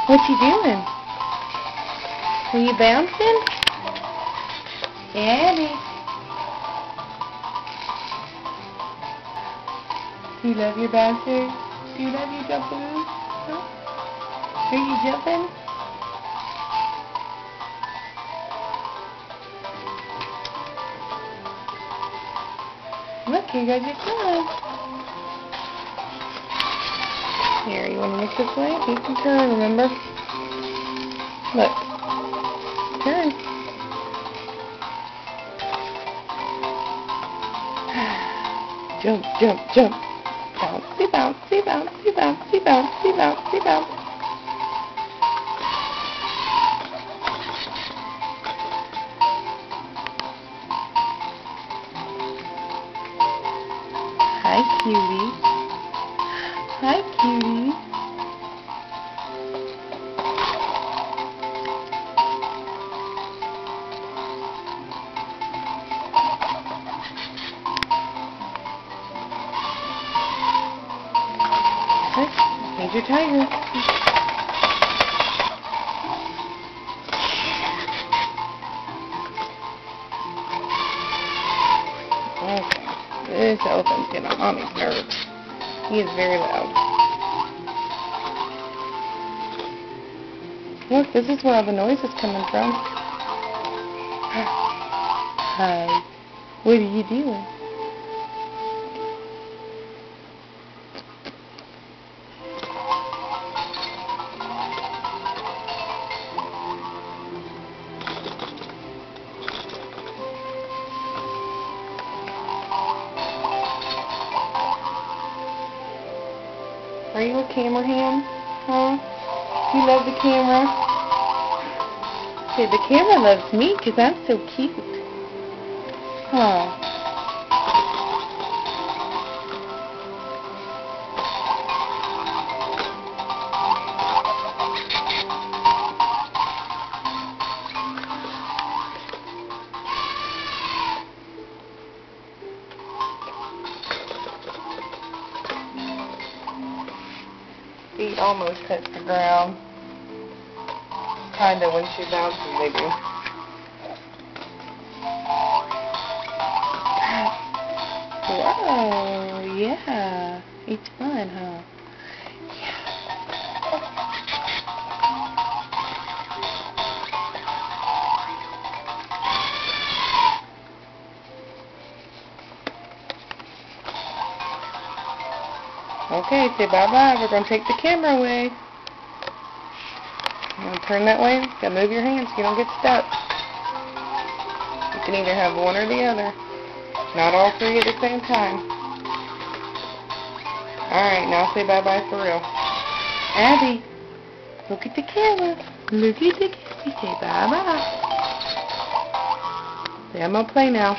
What you doing? Are you bouncing? Abby. Do you love your bouncer? Do you love your jumperoo? Huh? Are you jumping? Look, here goes your son. Here, you want to look this way? You can turn, remember? Look. Turn. Jump, jump, jump. Bouncy, bouncy, bouncy, bouncy, bouncy, bouncy, bouncy. Hi, cutie. Hi, cutie. Here's your tiger. Okay. This elephant's getting on Mommy's nerves. He is very loud. Look, this is where all the noise is coming from. Hi. What are you doing? Are you a camera ham? Huh? You love the camera? See, the camera loves me because I'm so cute. Huh? Feet almost touch the ground. Kinda when she bounces, they do. Whoa, yeah. It's fun, huh? Yeah. Okay, say bye-bye. We're going to take the camera away. You want to turn that way? You got to move your hands so you don't get stuck. You can either have one or the other. Not all three at the same time. Alright, now say bye-bye for real. Abby, look at the camera. Look at the camera. Say bye-bye. Say I'm going to play now.